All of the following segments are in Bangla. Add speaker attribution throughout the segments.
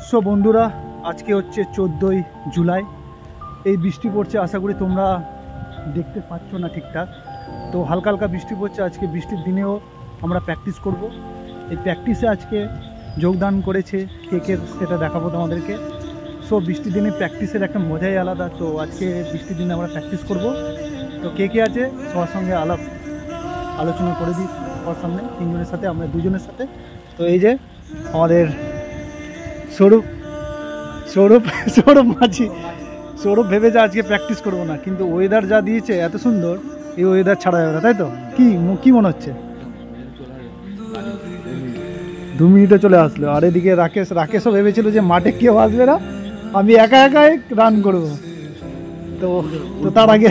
Speaker 1: সো বন্ধুরা, আজকে হচ্ছে 14ই জুলাই। এই বৃষ্টি পড়ছে, আশা করি তোমরা দেখতে পাচ্ছ না ঠিকঠাক। তো হালকা হালকা বৃষ্টি পড়ছে। আজকে বৃষ্টির দিনেও আমরা প্র্যাকটিস করব। এই প্র্যাকটিসে আজকে যোগদান করেছে কে সেটা দেখাবো তোমাদেরকে। সো বৃষ্টির দিনে প্র্যাকটিসের একটা মজাই আলাদা। তো আজকে বৃষ্টির দিনে আমরা প্র্যাকটিস করব। তো কে আছে সবার সঙ্গে আলোচনা করে দিই সবার সামনে, তিনজনের সাথে, আমরা দুজনের সাথে। তো এই যে আমাদের সৌরভ মাঝি। সৌরভ ভেবেছে আজকে প্র্যাকটিস করবো না, কিন্তু ওয়েদার যা দিয়েছে এত সুন্দর, এই ওয়েদার ছাড়া যাবে না, তাই তো? কি মনে হচ্ছে? 2 মিনিটে চলে আসলো। আর এদিকে রাকেশও ভেবেছিল যে মাঠে কেউ আসবে না, আমি একা একাই রান করবো। তো তার আগে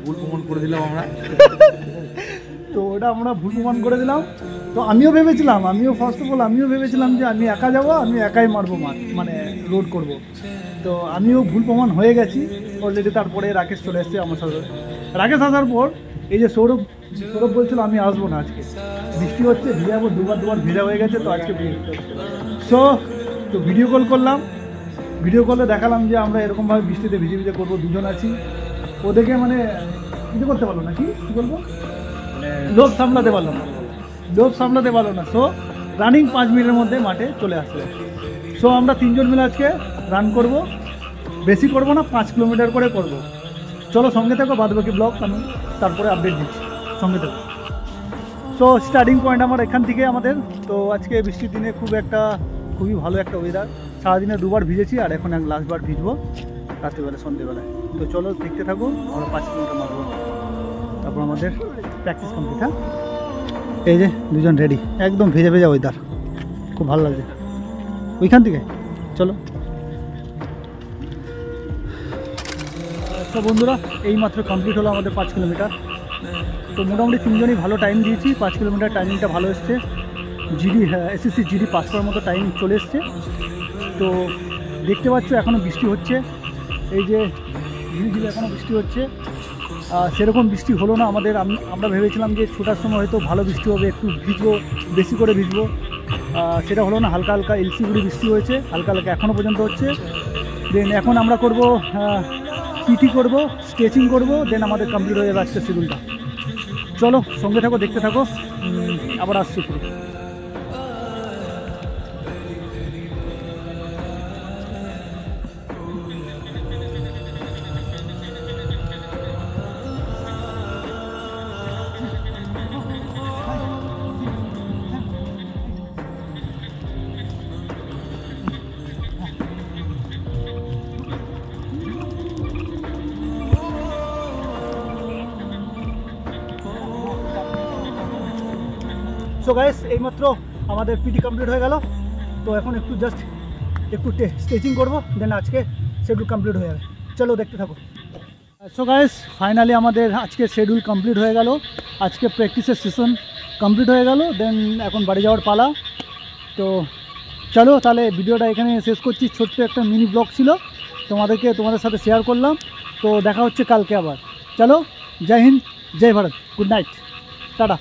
Speaker 2: ভুল প্রমাণ করে দিলাম আমরা।
Speaker 1: তো ওটা আমরা ভুল প্রমাণ করে দিলাম। তো আমিও ফার্স্ট অফ অল ভেবেছিলাম যে আমি একা যাব, আমি একাই মারবো মানে লোড করব। তো আমিও ভুল প্রমাণ হয়ে গেছি অলরেডি। তারপরে রাকেশ চলে এসছে আমার সাথে। রাকেশ আসার পর এই যে সৌরভ বলছিল আমি আসবো না, আজকে বৃষ্টি হচ্ছে, ভিজে যাবো, দুবার ভেজা হয়ে গেছে, তো আজকে তো ভিডিও কল করলাম। ভিডিও কলে দেখালাম যে আমরা এরকমভাবে বৃষ্টিতে ভিজে করবো, দুজন আছি। ওদেরকে মানে কিছু করতে পারলো না, কি বলবো, লোভ সামলাতে পারলো না। সো রানিং 5 মিনিটের মধ্যে মাঠে চলে আসলো। সো আমরা 3 জন মিলে আজকে রান করব। বেশি করব না, 5 কিলোমিটার করে করব। চলো সঙ্গে থেকো, বাদবাকি ব্লগ আমি তারপরে আপডেট দিচ্ছি, সঙ্গে থেকো। সো স্টার্টিং পয়েন্ট আমার এখান থেকে আমাদের। তো আজকে বৃষ্টির দিনে খুবই ভালো একটা ওয়েদার। সারাদিনে 2বার ভিজেছি, আর এখন লাস্টবার ভিজবো রাত্রিবেলা, সন্ধ্যেবেলায়। তো চলো দেখতে থাকো, আমরা 5 কিলোমিটার মারবো, তারপর আমাদের প্র্যাকটিস কমপ্লিট। হ্যাঁ, এই যে দুজন রেডি, একদম ভেজা ওয়েদার, খুব ভালো লাগছে। ওইখান থেকে চলো। তো বন্ধুরা, এইমাত্র কমপ্লিট হলো আমাদের 5 কিলোমিটার। তো মোটামুটি 3 জনই ভালো টাইম দিয়েছি। 5 কিলোমিটার টাইমিংটা ভালো এসছে। এসএসসি জিডি পাস করার মতো টাইম চলে এসছে। তো দেখতে পাচ্ছ এখনও বৃষ্টি হচ্ছে, এই যে ঝিরিঝিরি এখনও বৃষ্টি হচ্ছে। সেরকম বৃষ্টি হলো না আমাদের। আমরা ভেবেছিলাম যে ছোটার সময় হয়তো ভালো বৃষ্টি হবে, একটু ভিজবো, বেশি করে ভিজবো। সেটা হলো না, হালকা হালকা এলসিগুড়ি বৃষ্টি হয়েছে, হালকা এখনও পর্যন্ত হচ্ছে। দেন এখন আমরা করবো পিটি করবো, স্ট্রেচিং করবো, দেন আমাদের কমপ্লিট হয়ে যাবে আজকের শিডিউলটা। চলো সঙ্গে থাকো, দেখতে থাকো, আবার আসছি পুরো। সো গাইস, এইমাত্র আমাদের পিটি কমপ্লিট হয়ে গেল। তো এখন একটু স্ট্রেচিং করবো, দেন আজকে শিডিউল কমপ্লিট হয়ে যাবে। চলো দেখতে থাকো। সো গাইস, ফাইনালি আমাদের আজকে শিডিউল কমপ্লিট হয়ে গেল। আজকে প্র্যাকটিসের সেশন কমপ্লিট হয়ে গেল। দেন এখন বাড়ি যাওয়ার পালা। তো চলো তাহলে ভিডিওটা এখানে শেষ করছি। ছোট্ট একটা মিনি ব্লগ ছিল, তোমাদের সাথে শেয়ার করলাম। তো দেখা হচ্ছে কালকে আবার। চলো, জয় হিন্দ, জয় ভারত, গুড নাইট, টাটা।